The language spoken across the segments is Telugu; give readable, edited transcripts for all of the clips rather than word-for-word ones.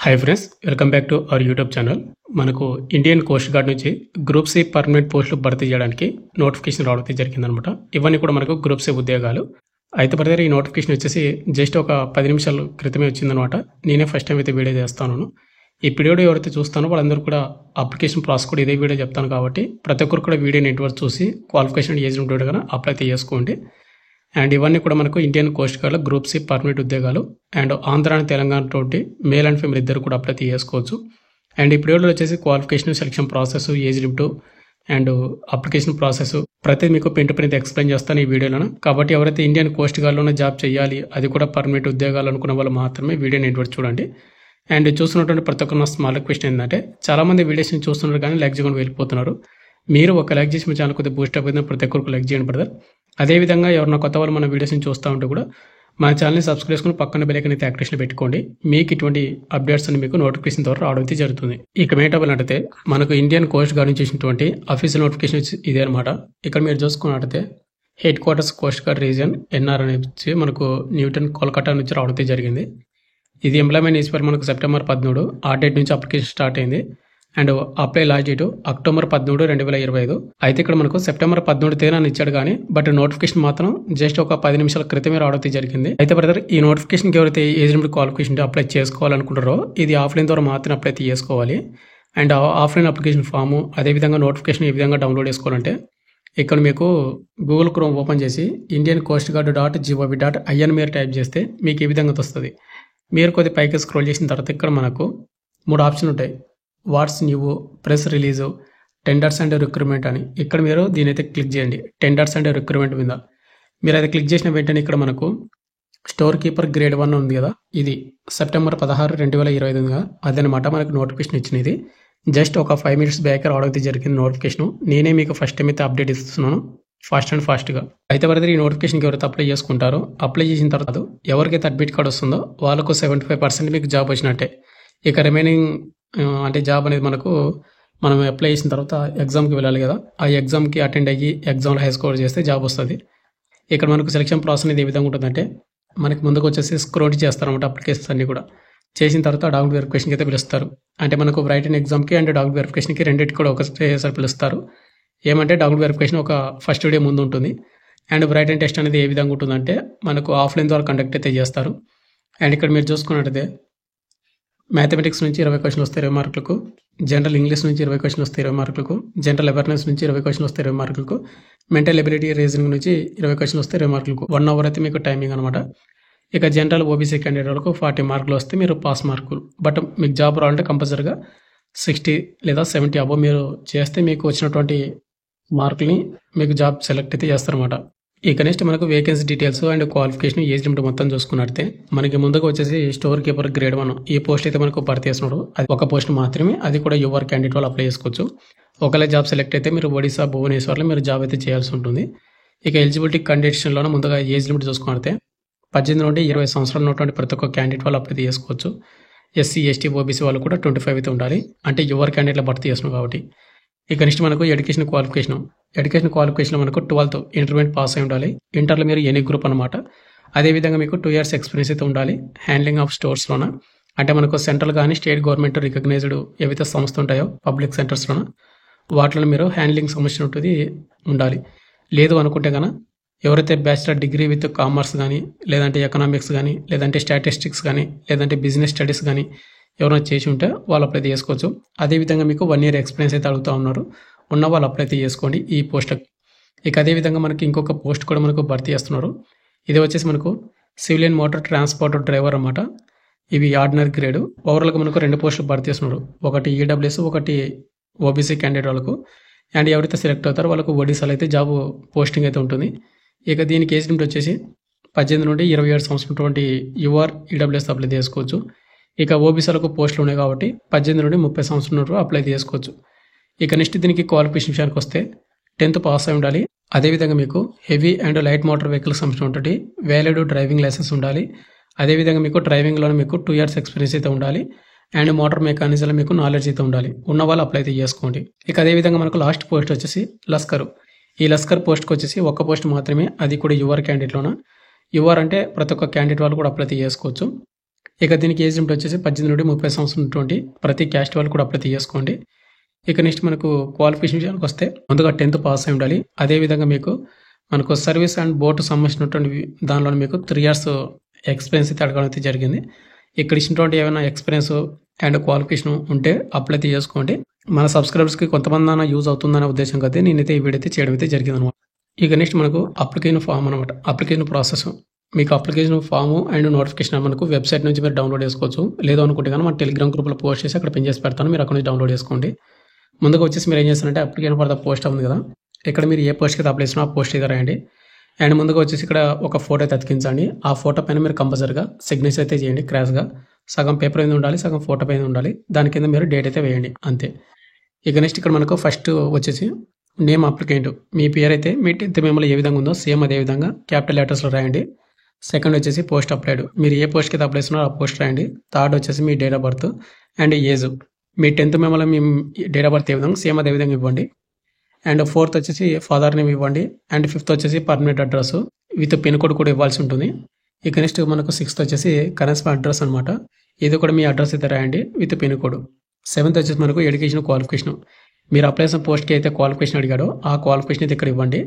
Hi friends, welcome back to our YouTube channel. మనకు ఇండియన్ కోస్ట్ గార్డ్ నుంచి గ్రూప్ సి పర్మనెంట్ పోస్టులు భర్తీ చేయడానికి నోటిఫికేషన్ రావడం జరిగిందనమాట. ఇవన్నీ కూడా మనకు గ్రూప్ సి ఉద్యోగాలు. అయితే బ్రదర్, ఈ నోటిఫికేషన్ వచ్చేసి జస్ట్ ఒక 10 నిమిషాల క్రితమే వచ్చిందనమాట. నేనే ఫస్ట్ టైం అయితే వీడియో చేస్తాను. ఈ వీడియో ఎవరైతే చూస్తానో వాళ్ళందరూ కూడా అప్లికేషన్ ప్రాసెస్ కూడా ఇదే వీడియో చెప్తాను కాబట్టి ప్రతి ఒక్కరు కూడా వీడియోని ఇంటివరకు చూసి క్వాలిఫికేషన్ ఏజ్ ఉంటే కనుక అప్లై అయితే చేసుకోండి. అండ్ ఇవన్నీ కూడా మనకు ఇండియన్ కోస్ట్ గార్డ్లో గ్రూప్ సి పర్మనెంట్ ఉద్యోగాలు. అండ్ ఆంధ్ర అండ్ తెలంగాణ తోటి మేల్ అండ్ ఫీమేల్ ఇద్దరు కూడా అప్లై చేసుకోవచ్చు. అండ్ ఈ వీడియోలో వచ్చేసి qualification, selection process, age limit and application process ప్రతి మీకు పెన్ టు పెన్ ఎక్స్ప్లెయిన్ చేస్తాను ఈ వీడియోలో. కాబట్టి ఎవరైతే ఇండియన్ కోస్ట్ గార్డ్లోనే జాబ్ చేయాలి, అది కూడా పర్మనెంట్ ఉద్యోగాలు అనుకున్న వాళ్ళు మాత్రమే వీడియోని ఇంటివరకు చూడండి. అండ్ చూస్తున్నటువంటి ప్రతి ఒక్క నా స్మాల్ క్వశ్చన్ ఏంటంటే, చాలామంది వీడియోస్ని చూస్తున్నారు కానీ లైక్ చేయకుండా వెళ్ళిపోతున్నారు. మీరు ఒక లైక్ చేసి మీ ఛానల్ కొద్దిగా బూస్ట్ అయిపోయింది, ప్రతి ఒక్కరికి లైక్ చేయండి బ్రదర్. అదేవిధంగా ఎవరైనా కొత్త వాళ్ళు మన వీడియోస్ని చూస్తూ ఉంటే కూడా మన ఛానల్ని సబ్స్క్రైబ్ చేసుకుని పక్కన బెల్ ఐకాన్ అయితే యాక్టివేషన్ పెట్టుకోండి. మీకు ఇటువంటి అప్డేట్స్ అని మీకు నోటిఫికేషన్ ద్వారా రావడం అయితే జరుగుతుంది. ఇక ఏంటంటే మనకు ఇండియన్ కోస్ట్ గార్డ్ నుంచి చేసినటువంటి అఫీషియల్ నోటిఫికేషన్ ఇదే అనమాట. ఇక్కడ మీరు చూసుకున్నట్టయితే headquarters coast guard region NR అని వచ్చి మనకు న్యూటన్ కోల్కతా నుంచి రావడం అయితే జరిగింది. ఇది ఎంప్లాయ్మెంట్ ఈస్ మనకు సెప్టెంబర్ 13 ఆ డేట్ నుంచి అప్లికేషన్ స్టార్ట్ అయింది. And apply last date October 13, 2025. అయితే ఇక్కడ మనకు సెప్టెంబర్ 13 తేదీన ఇచ్చాడు కానీ బట్ నోటిఫికేషన్ మాత్రం జస్ట్ ఒక 10 నిమిషాల క్రితమే రావడం జరిగింది. అయితే బ్రదర్, ఈ నోటిఫికేషన్కి ఎవరైతే ఏజ్ లిమిట్ క్వాలిఫికేషన్ అప్లై చేసుకోవాలనుకుంటారో ఇది ఆఫ్లైన్ ద్వారా మాత్రమే అప్లై చేసుకోవాలి. అండ్ ఆఫ్లైన్ అప్లికేషన్ ఫాము, అదేవిధంగా నోటిఫికేషన్ ఏ విధంగా డౌన్లోడ్ చేసుకోవాలంటే ఇక్కడ మీకు గూగుల్ క్రోమ్ ఓపెన్ చేసి ఇండియన్ కోస్ట్ గార్డ్ .gov.in మీరు టైప్ చేస్తే మీకు ఈ విధంగా వస్తుంది. మీరు కొద్ది పైకి స్క్రోల్ చేసిన తర్వాత ఇక్కడ మనకు 3 ఆప్షన్లు ఉంటాయి. Watts new, press release, tenders and recruitment అని. ఇక్కడ మీరు దీని అయితే క్లిక్ చేయండి. టెండర్స్ అండ్ రిక్రూట్మెంట్ మీద మీరు అయితే క్లిక్ చేసిన వెంటనే ఇక్కడ మనకు స్టోర్ కీపర్ గ్రేడ్ 1 ఉంది కదా, ఇది సెప్టెంబర్ 16, 2025 అదనమాట మనకు నోటిఫికేషన్ ఇచ్చినది. జస్ట్ ఒక 5 మినిట్స్ బ్యాక్ రావడం అయితే జరిగింది నోటిఫికేషన్. నేనే మీకు ఫస్ట్ టైం అయితే అప్డేట్ ఇస్తున్నాను ఫాస్ట్గా. అయితే బ్రదర్, ఈ నోటిఫికేషన్కి ఎవరైతే అప్లై చేసుకుంటారో అప్లై చేసిన తర్వాత ఎవరికైతే అడ్మిట్ కార్డ్ వస్తుందో వాళ్ళకు 75% మీకు జాబ్ వచ్చినట్టే. ఇక రిమైనింగ్ అంటే జాబ్ అనేది మనం అప్లై చేసిన తర్వాత ఎగ్జామ్కి వెళ్ళాలి కదా, ఆ ఎగ్జామ్కి అటెండ్ అయ్యి ఎగ్జామ్లో హై స్కోర్ చేస్తే జాబ్ వస్తుంది. ఇక్కడ మనకు సెలక్షన్ ప్రాసెస్ అనేది ఏ విధంగా ఉంటుందంటే మనకి ముందుకు వచ్చేసి స్క్రోల్ చేస్తారన్నమాట అప్లికేషన్స్ అన్ని కూడా. చేసిన తర్వాత డాక్యుమెంట్ వెరిఫికేషన్కి అయితే పిలుస్తారు. అంటే మనకు రైటింగ్ ఎగ్జామ్కి అండ్ డాక్యుమెంట్ వెరిఫికేషన్కి రెండింటికి కూడా ఒకసారి పిలుస్తారు. ఏమంటే డాక్యుమెంట్ వెరిఫికేషన్ ఒక ఫస్ట్ డే ముందు ఉంటుంది. అండ్ రైటింగ్ టెస్ట్ అనేది ఏ విధంగా ఉంటుందంటే మనకు ఆఫ్లైన్ ద్వారా కండక్ట్ అయితే చేస్తారు. అండ్ ఇక్కడ మీరు చూసుకున్నట్టయితే మ్యాథమెటిక్స్ నుంచి 20 క్వశ్చన్లు వస్తాయి 20 మార్కులకు, జనరల్ ఇంగ్లీష్ నుంచి 20 క్వశ్చన్లు వస్తాయి 20 మార్కులకు, జనరల్ అవేర్నెస్ నుంచి 20 క్వశ్చన్లు వస్తాయి 20 మార్కులకు, మెంటల్ ఎబిలిటీ రీజనింగ్ నుంచి 20 క్వశ్చన్లు వస్తాయి 20 మార్కులకు. 1 అవర్ అయితే మీకు టైమింగ్ అనమాట. ఇక జనరల్ ఓబీసీ క్యాండిడేట్ వాళ్ళకు 40 మార్కులు వస్తే మీరు పాస్ మార్కులు. బట్ మీకు జాబ్ రావాలంటే కంపల్సరీగా 60 లేదా 70 అబో మీరు చేస్తే మీకు వచ్చినటువంటి మార్కుల్ని మీకు జాబ్ సెలెక్ట్ అయితే చేస్తారన్నమాట. ఇక నెక్స్ట్ మనకు vacancy details and qualification, age limit మొత్తం చూసుకున్నట్టే మనకి ముందుగా వచ్చేసి స్టోర్ కీపర్ గ్రేడ్ 1 ఈ పోస్ట్ అయితే మనకు భర్తీ చేస్తున్నాడు. అది ఒక పోస్ట్ మాత్రమే, అది కూడా యువర్ క్యాండిడేట్ వాళ్ళు అప్లై చేసుకోవచ్చు. ఒకవేళ జాబ్ సెలెక్ట్ అయితే మీరు ఒడిశా, భువనేశ్వర్లో మీరు జాబ్ అయితే చేయాల్సి ఉంటుంది. ఇక ఎలిజిబిలిటీ కండిషన్లోనే ముందుగా ఏజ్ లిమిట్ చూసుకుంటే 18 నుండి 20 సంవత్సరాలు ఉన్నటువంటి ప్రతి ఒక్క క్యాండిడేట్ వాళ్ళు అప్లై చేసుకోవచ్చు. ఎస్సీ, ఎస్టీ, ఓబీసీ వాళ్ళు కూడా 25 అయితే ఉండాలి. అంటే యువర్ క్యాండిడేట్లో భర్తీ చేస్తున్నాం కాబట్టి. ఇక నెక్స్ట్ మనకు ఎడ్యుకేషన్ క్వాలిఫికేషన్ మనకు 12th ఇంటర్మీడియట్ పాస్ అయి ఉండాలి. ఇంటర్లో మీరు ఎనీ గ్రూప్ అనమాట. అదేవిధంగా మీకు 2 years ఎక్స్పీరియన్స్ అయితే ఉండాలి హ్యాండ్లింగ్ ఆఫ్ స్టోర్స్లోన. అంటే మనకు సెంట్రల్ కానీ స్టేట్ గవర్నమెంట్ రికగ్నైజ్డ్ ఏవైతే సంస్థ ఉంటాయో పబ్లిక్ సెంటర్స్లోన వాటిలో మీరు హ్యాండ్లింగ్ సంబంధించిన ఉంటుంది ఉండాలి. లేదు అనుకుంటే కనుక ఎవరైతే బ్యాచిలర్ డిగ్రీ విత్ కామర్స్ కానీ, లేదంటే ఎకనామిక్స్ కానీ, లేదంటే స్టాటిస్టిక్స్ కానీ, లేదంటే బిజినెస్ స్టడీస్ కానీ ఎవరైనా చేసి ఉంటే వాళ్ళు అప్లై చేసుకోవచ్చు. అదేవిధంగా మీకు 1 year ఎక్స్పీరియన్స్ అయితే అడుగుతూ ఉన్నారు, ఉన్న వాళ్ళు అప్లై చేసుకోండి ఈ పోస్ట్కి. ఇక అదేవిధంగా మనకి ఇంకొక పోస్ట్ కూడా మనకు భర్తీ చేస్తున్నారు. ఇది వచ్చేసి మనకు civil and motor transport driver అన్నమాట. ఇవి ఆర్డినరీ గ్రేడ్. ఓవరాల్గా మనకు 2 పోస్టులు భర్తీ చేస్తున్నారు. ఒకటి ఈడబ్ల్యూఎస్, ఒకటి ఓబీసీ క్యాండిడేట్ వాళ్ళకు. అండ్ ఎవరైతే సెలెక్ట్ అవుతారో వాళ్ళకు ఒడిశాలో అయితే జాబ్ పోస్టింగ్ అయితే ఉంటుంది. ఇక దీనికి ఏజ్ లిమిట్ వచ్చేసి 18 నుండి 27 సంవత్సరం ఉన్నటువంటి యువర్ ఈడబ్ల్యూఎస్ అప్లై చేసుకోవచ్చు. ఇక ఓబీసీలకు పోస్టులు ఉన్నాయి కాబట్టి 18 నుండి 30 సంవత్సరం అప్లై చేసుకోవచ్చు. ఇక నెక్స్ట్ దీనికి క్వాలిఫికేషన్ విషయానికి వస్తే 10th పాస్ అయి ఉండాలి. అదేవిధంగా మీకు heavy and light motor vehicles సంబంధించిన ఉంటుంది వ్యాలిడ్ డ్రైవింగ్ లైసెన్స్ ఉండాలి. అదేవిధంగా మీకు డ్రైవింగ్లో మీకు 2 years ఎక్స్పీరియన్స్ అయితే ఉండాలి. అండ్ మోటార్ మెకానిజంలో మీకు నాలెడ్జ్ అయితే ఉండాలి. ఉన్న వాళ్ళు అప్లై అయితే చేసుకోండి. ఇక అదేవిధంగా మనకు లాస్ట్ పోస్ట్ వచ్చేసి లస్కర్. ఈ లస్కర్ పోస్ట్కి వచ్చేసి ఒక్క పోస్ట్ మాత్రమే, అది కూడా యువర్ క్యాండిడేట్లోన. యువర్ అంటే ప్రతి ఒక్క క్యాండిడేట్ వాళ్ళు కూడా అప్లై చేసుకోవచ్చు. ఇక దీనికి ఏజ్ లిమిట్ వచ్చేసి 18 నుండి 30 సంవత్సరం ఉన్నటువంటి ప్రతి క్యాస్ట్ వాళ్ళు కూడా అప్లై చేసుకోండి. ఇక నెక్స్ట్ మనకు క్వాలిఫికేషన్ విషయానికి వస్తే ముందుగా 10th పాస్ అయి ఉండాలి. అదేవిధంగా మనకు సర్వీస్ అండ్ బోర్డు సంబంధించినటువంటి దానిలో మీకు 3 years ఎక్స్పీరియన్స్ అయితే అడగడం అయితే జరిగింది. ఇక్కడ ఇచ్చినటువంటి ఏమైనా ఎక్స్పీరియన్స్ అండ్ క్వాలిఫికేషన్ ఉంటే అప్లై అయితే చేసుకోండి. మన సబ్స్క్రైబర్స్కి కొంతమంది అన్న యూజ్ అవుతుందనే ఉద్దేశం అయితే నేనైతే ఈ వీడియో అయితే చేయడం అయితే జరిగింది అనమాట. ఇక నెక్స్ట్ మనకు అప్లికేషన్ ఫామ్ అనమాట. అప్లికేషన్ ప్రాసెస్ మీకు అప్లికేషన్ ఫామ్ అండ్ నోటిఫికేషన్ మనకు వెబ్సైట్ నుంచి మీరు డౌన్లోడ్ చేసుకోవచ్చు. లేదు అనుకుంటే కానీ మన టెలిగ్రామ్ గ్రూప్లో పోస్ట్ చేసి అక్కడ పిన్ చేసి పెడతాను, మీరు అక్కడ నుంచి డౌన్లోడ్ చేసుకోండి. ముందుగా వచ్చేసి మీరు ఏం చేస్తారంటే అప్లికేషన్ ఫర్ ద పోస్ట్ ఉంది కదా, ఇక్కడ మీరు ఏ పోస్ట్కి అయితే అప్లై చేసినా ఆ పోస్ట్ అయితే రాయండి. అండ్ ముందుగా వచ్చేసి ఇక్కడ ఒక ఫోటో అయితే అతికించండి. ఆ ఫోటో పైన మీరు కంపల్సరీగా సిగ్నేచర్ అయితే చేయండి. క్రాష్గా సగం పేపర్ మీద ఉండాలి, సగం ఫోటో పైన ఉండాలి. దాని కింద మీరు డేట్ అయితే వేయండి అంతే. ఇక నెక్స్ట్ ఇక్కడ మనకు ఫస్ట్ వచ్చేసి నేమ్ అప్లికెంట్, మీ పేరు అయితే మీ 10th మెమోలో ఏ విధంగా ఉందో సేమ్ అదే విధంగా క్యాపిటల్ లెటర్స్లో రాయండి. సెకండ్ వచ్చేసి పోస్ట్ అప్లైడ్, మీరు ఏ పోస్ట్కి అయితే అప్లై చేస్తున్నారో ఆ పోస్ట్ రాయండి. థర్డ్ వచ్చేసి మీ date of birth and age, మీ 10th మెమోలో మీ డేట్ ఆఫ్ బర్త్ ఏ విధంగా సేమ్ అదే విధంగా ఇవ్వండి. అండ్ ఫోర్త్ వచ్చేసి ఫాదర్ నేమ్ ఇవ్వండి. అండ్ ఫిఫ్త్ వచ్చేసి permanent address with pin code కూడా ఇవ్వాల్సి ఉంటుంది. ఇక నెక్స్ట్ మనకు 6th వచ్చేసి కరెన్సీ అడ్రస్ అనమాట, ఇది కూడా మీ అడ్రస్ అయితే రాయండి విత్ పిన్ కోడ్. 7th వచ్చేసి మనకు ఎడ్యుకేషన్ క్వాలిఫికేషన్, మీరు అప్లై చేసిన పోస్ట్కి అయితే క్వాలిఫికేషన్ అడిగాడో ఆ క్వాలిఫికేషన్ అయితే ఇక్కడ ఇవ్వండి.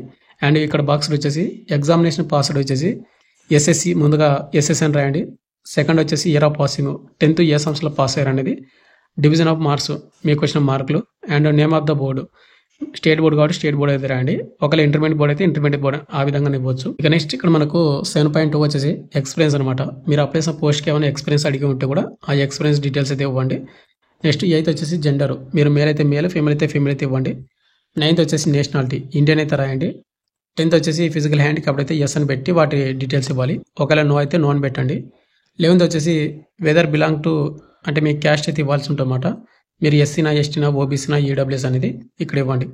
అండ్ ఇక్కడ బాక్స్లో వచ్చేసి ఎగ్జామినేషన్ పాస్వర్డ్ వచ్చేసి ఎస్ఎస్సి, ముందుగా ఎస్ఎస్ అని రాయండి. సెకండ్ వచ్చేసి ఇయర్ ఆఫ్ పాసింగ్, 10th ఏ సంవత్సరంలో పాస్ అయ్యారు అనేది. డివిజన్ ఆఫ్ మార్క్స్, మీకు వచ్చిన మార్కులు. And name of the board, state board కాబట్టి స్టేట్ బోర్డు అయితే రాయండి. ఒకవేళ ఇంటర్మీడియట్ బోర్డు అయితే ఇంటర్మీడియట్ బోర్డు, ఆ విధంగా ఇవ్వచ్చు. ఇక నెక్స్ట్ ఇక్కడ మనకు 7.2 వచ్చేసి ఎక్స్పీరియన్స్ అనమాట. మీరు అప్లై చేసిన పోస్ట్కి ఏమైనా ఎక్స్పీరియన్స్ అడిగి ఉంటే కూడా ఆ ఎక్స్పీరియన్స్ డీటెయిల్స్ అయితే ఇవ్వండి. నెక్స్ట్ 8th వచ్చేసి జెండర్, మీరు మేల్ అయితే మేల్, ఫీమేల్ అయితే ఫీమేల్ అయితే ఇవ్వండి. 9th వచ్చేసి నేషనాలిటీ, ఇండియన్ అయితే రాయండి. 10th వచ్చేసి ఫిజికల్ హ్యాండిక్యాప్డ్ అయితే ఎస్ అని పెట్టి వాటి డీటెయిల్స్ ఇవ్వాలి. ఒకవేళ నో అయితే నో అని పెట్టండి. 11th వచ్చేసి వెదర్ బిలాంగ్ టు, అంటే మీ క్యాస్ట్ అయితే ఇవ్వాల్సి ఉంటుందన్నమాట. మీరు ఎస్సీనా, ఎస్టీనా, ఓబీసీనా, ఈడబ్ల్యూఎస్ అనేది ఇక్కడ ఇవ్వండి.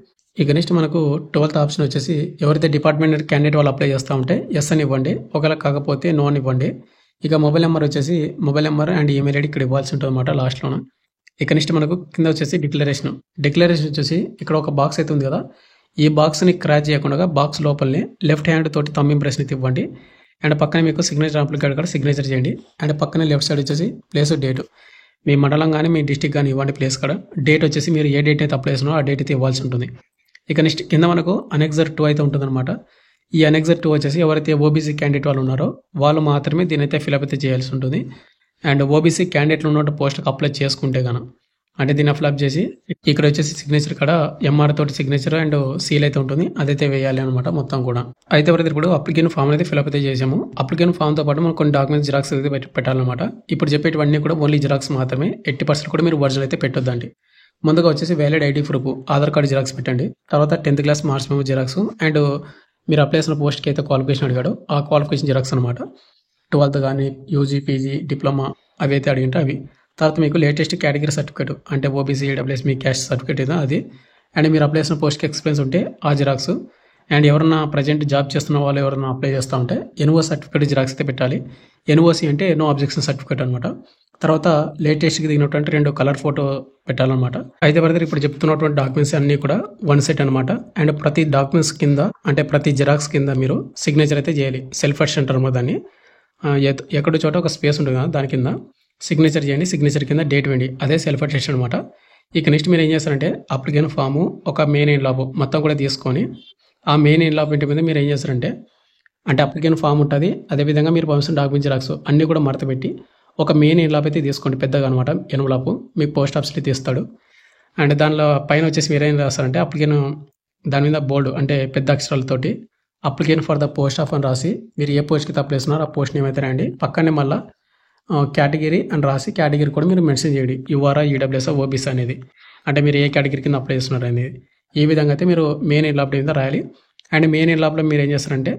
ఇక నెక్స్ట్ మనకు 12th ఆప్షన్ వచ్చేసి ఎవరైతే డిపార్ట్మెంట్ క్యాండిడేట్ వాళ్ళు అప్లై చేస్తూ ఉంటే ఎస్ అని ఇవ్వండి, ఒకవేళ కాకపోతే నో అని ఇవ్వండి. ఇక మొబైల్ నెంబర్ వచ్చేసి mobile number and email ID ఇక్కడ ఇవ్వాల్సి ఉంటుంది అన్నమాట లాస్ట్లోన. ఇక నెక్స్ట్ మనకు కింద వచ్చేసి డిక్లరేషన్ వచ్చేసి ఇక్కడ ఒక బాక్స్ అయితే ఉంది కదా, ఈ బాక్స్ని క్రాచ్ చేయకుండా బాక్స్ లోపలనే లెఫ్ట్ హ్యాండ్ తోటి థంబ్ ఇంప్రెషన్ అయితే ఇవ్వండి. అండ్ పక్కన మీకు సిగ్నేచర్ అప్లికేట్ కూడా సిగ్నేచర్ చేయండి. అండ్ పక్కన లెఫ్ట్ సైడ్ వచ్చేసి ప్లేస్ డేట్, మీ మండలం కానీ మీ డిస్టిక్ కానీ ఇవ్వండి ప్లేస్ కాడ. డేట్ వచ్చేసి మీరు ఏ డేట్ అయితే అప్లై చేస్తున్నారో ఆ డేట్ అయితే ఇవ్వాల్సి ఉంటుంది. ఇక నెక్స్ట్ కింద మనకు అనెక్సర్ 2 అయితే ఉంటుందన్నమాట. ఈ అనెక్సర్ 2 వచ్చేసి ఎవరైతే ఓబీసీ క్యాండిడేట్ వాళ్ళు ఉన్నారో వాళ్ళు మాత్రమే దీని అయితే ఫిల్అప్ అయితే చేయాల్సి ఉంటుంది. అండ్ ఓబీసీ క్యాండిడేట్లు ఉన్న పోస్ట్కి అప్లై చేసుకుంటే గాను అంటే దీన్ని ఫిల్అప్ చేసి ఇక్కడ వచ్చేసి సిగ్నేచర్ కాడ ఎంఆర్ తోటి సిగ్నేచర్ అండ్ సీల్ అయితే ఉంటుంది, అదైతే వేయాలి అనమాట మొత్తం కూడా. అయితే ఎవరైతే ఇప్పుడు అప్లికేషన్ ఫామ్ అయితే ఫిల్అప్ అయితే చేసాము. అప్లికేషన్ ఫామ్తో పాటు మనం కొన్ని డాక్యుమెంట్స్ జిరాక్స్ అయితే పెట్టాలన్నమాట. ఇప్పుడు చెప్పేటివన్నీ కూడా ఓన్లీ జిరాక్స్ మాత్రమే, 80% కూడా మీరు ఒరిజినల్ అయితే పెట్టొద్దండి. ముందుగా వచ్చేసి valid ID proof, Aadhaar card xerox పెట్టండి. తర్వాత 10th class marks memo xerox and మీరు అప్లై చేసిన పోస్ట్కి అయితే క్వాలిఫికేషన్ అడిగాడో ఆ క్వాలిఫికేషన్ జిరాక్స్ అనమాట. 12th కానీ యూజీ, పీజీ, డిప్లొమా అవి అయితే అడిగింటే అవి. తర్వాత మీకు లేటెస్ట్ కేటగిరీ సర్టిఫికేట్ అంటే ఓబీసీ, ఈడబ్ల్యూఎస్ మీ క్యాస్ట్ సర్టిఫికేట్ ఏదో అది. అండ్ మీరు అప్లై చేసిన పోస్ట్కి ఎక్స్పీరియన్స్ ఉంటే ఆ జిరాక్స్. అండ్ ఎవరన్నా ప్రజెంట్ జాబ్ చేస్తున్న వాళ్ళు ఎవరైనా అప్లై చేస్తూ ఉంటే ఎన్ఓ సర్టిఫికేట్ జిరాక్స్ అయితే పెట్టాలి. ఎన్ఓసి అంటే నో అబ్జెక్షన్ సర్టిఫికేట్ అనమాట. తర్వాత లేటెస్ట్కి దిగినటువంటి 2 కలర్ ఫోటో పెట్టాలన్నమాట. అయితే బ్రదర్ ఇప్పుడు చెప్తున్నటువంటి డాక్యుమెంట్స్ అన్నీ కూడా 1 సెట్ అనమాట. అండ్ ప్రతి డాక్యుమెంట్స్ కింద అంటే ప్రతి జిరాక్స్ కింద మీరు సిగ్నేచర్ అయితే చేయాలి. సెల్ఫ్ అటెస్టెడ్ అనమాట దాన్ని. ఎక్కడో చోట ఒక స్పేస్ ఉంటుంది కదా, దాని కింద సిగ్నేచర్ చేయండి. సిగ్నేచర్ కింద డేట్ వేయండి, అదే సెల్ఫ్ అటెస్టెడ్ అనమాట. ఇక నెక్స్ట్ మీరు ఏం చేస్తారంటే అప్లికేషన్ ఫాము ఒక మెయిన్ ఎన్లాప్ మొత్తం కూడా తీసుకొని ఆ మెయిన్ ఎన్లాప్ ఇంటి మీద మీరు ఏం చేస్తారంటే అంటే అప్లికేషన్ ఫామ్ ఉంటుంది, అదేవిధంగా మీరు పంపిస్తున్న డాక్యుమెంట్ జిరాక్స్ అన్నీ కూడా మడత పెట్టి ఒక మెయిన్ ఎన్లాప్ అయితే తీసుకోండి పెద్దగా అనమాట. ఎన్వలాపు మీకు పోస్ట్ ఆఫీస్లో తీస్తాడు. అండ్ దానిలో పైన వచ్చేసి మీరు ఏం రాస్తారంటే అప్లికేషన్ దాని మీద బోర్డు అంటే పెద్ద అక్షరాలతోటి application for the post of అని రాసి మీరు ఏ పోస్ట్కి అప్లై చేస్తున్నారో ఆ పోస్ట్ నేమ్ అయితే రండి. పక్కనే మళ్ళీ కేటగిరీ అని రాసి కేటగిరీ కూడా మీరు మెన్షన్ చేయండి, యుఆర్ఆ, ఈడబ్ల్యూఎస్, ఓబీసీ అనేది. అంటే మీరు ఏ కేటగిరీ కింద అప్లై చేస్తున్నారు అనేది. ఈ విధంగా అయితే మీరు మెయిన్ ఎన్లాప్ మీద రాయాలి. అండ్ మెయిన్ ఎన్లాప్లో మీరు ఏం చేస్తారంటే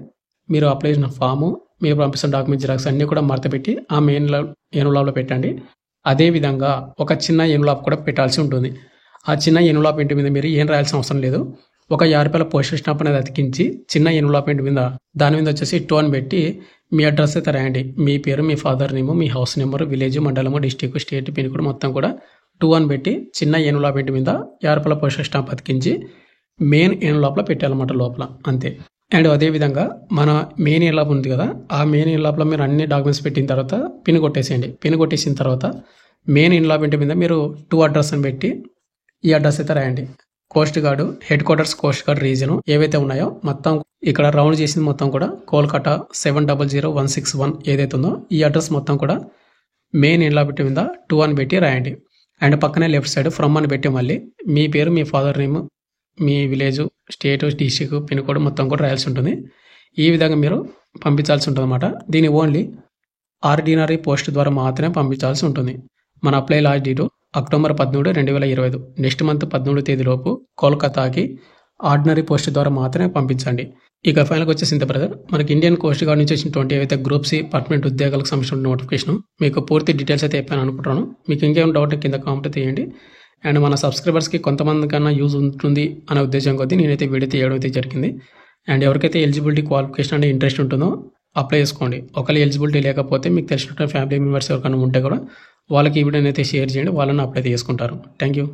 మీరు అప్లై చేసిన ఫాము, మీరు పంపిస్తున్న డాక్యుమెంట్ జిరాక్స్ అన్నీ కూడా మడత పెట్టి ఆ మెయిన్ ఎన్వలాప్లో పెట్టండి. అదేవిధంగా ఒక చిన్న ఎన్వలాప్ కూడా పెట్టాల్సి ఉంటుంది. ఆ చిన్న ఎన్వలాప్ ఇంటి మీద మీరు ఏం రాయాల్సిన అవసరం లేదు. ఒక 50 రూపాయల పోస్టల్ స్టాంప్ అనేది అతికించి చిన్న ఎన్వలాప్ ఇంటి మీద దాని మీద వచ్చేసి 2 అని పెట్టి మీ అడ్రస్ అయితే రాయండి. మీ పేరు, మీ ఫాదర్ నేము, మీ హౌస్ నెంబరు, విలేజ్, మండలము, డిస్టిక్, స్టేట్, పిన్ కోడ్ మొత్తం కూడా 2 అని పెట్టి చిన్న ఎన్వలాప్ ఇంటి మీద 50 రూపాయల పోస్టల్ స్టాంప్ అతికించి మెయిన్ ఎన్వలాప్లో పెట్టాలన్నమాట లోపల. అంతే. అండ్ అదేవిధంగా మన మెయిన్ ఎన్లాప్ ఉంది కదా, ఆ మెయిన్ ఎన్లాప్లో మీరు అన్ని డాక్యుమెంట్స్ పెట్టిన తర్వాత పిన్ కొట్టేసేయండి. పిన్ కొట్టేసిన తర్వాత మెయిన్ ఎన్లాప్ ఇంటి మీద మీరు 2 అడ్రస్ అని పెట్టి ఈ అడ్రస్ అయితే రాయండి. Coast guard head quarters, coast gourd reason ఏవైతే ఉన్నాయో మొత్తం ఇక్కడ రౌండ్ చేసింది మొత్తం కూడా కోల్కతా 700161 ఏదైతే ఉందో ఈ అడ్రస్ మొత్తం కూడా మెయిన్ ఎన్లాప్ ఇంటి మీద 2 అని పెట్టి రాయండి. అండ్ పక్కనే లెఫ్ట్ సైడ్ ఫ్రమ్ అని పెట్టి మళ్ళీ మీ పేరు, మీ ఫాదర్ నేమ్, మీ village, state, district, pin code మొత్తం కూడా రాయాల్సి ఉంటుంది. ఈ విధంగా మీరు పంపించాల్సి ఉంటుంది అన్నమాట. దీన్ని ఓన్లీ ఆర్డినరీ పోస్ట్ ద్వారా మాత్రమే పంపించాల్సి ఉంటుంది. మన apply last date October 13, 2025. Next month 13వ తేదీలోపు కోల్కతాకి ఆర్డినరీ పోస్ట్ ద్వారా మాత్రమే పంపించండి. ఇక ఫైనల్గా వచ్చేసి ఇంత బ్రదర్, మనకి ఇండియన్ కోస్ట్ గార్డ్ నుంచి వచ్చినటువంటి ఏవైతే గ్రూప్ సి పర్మనెంట్ ఉద్యోగాలకు సంబంధించిన నోటిఫికేషన్ మీకు పూర్తి డీటెయిల్స్ అయితే చెప్పాను అనుకుంటున్నాను. మీకు ఇంకేమైనా డౌట్ కింద కామెంట్ చేయండి. అండ్ మన సబ్స్క్రైబర్స్కి కొంతమంది కన్నా యూజ్ ఉంటుంది అనే ఉద్దేశం కొద్దీ నేనైతే వీడియో తీయడం అయితే జరిగింది. అండ్ ఎవరికైతే ఎలిజిబిలిటీ, క్వాలిఫికేషన్ అంటే ఇంట్రెస్ట్ ఉంటుందో అప్లై చేసుకోండి. ఒకవేళ ఎలిజిబిలిటీ లేకపోతే మీకు తెలిసినటువంటి ఫ్యామిలీ మెంబర్స్ ఎవరికైనా ఉంటే కూడా వాళ్ళకి ఈ వీడియోని అయితే షేర్ చేయండి, వాళ్ళని అప్లై చేసుకుంటారు. Thank you.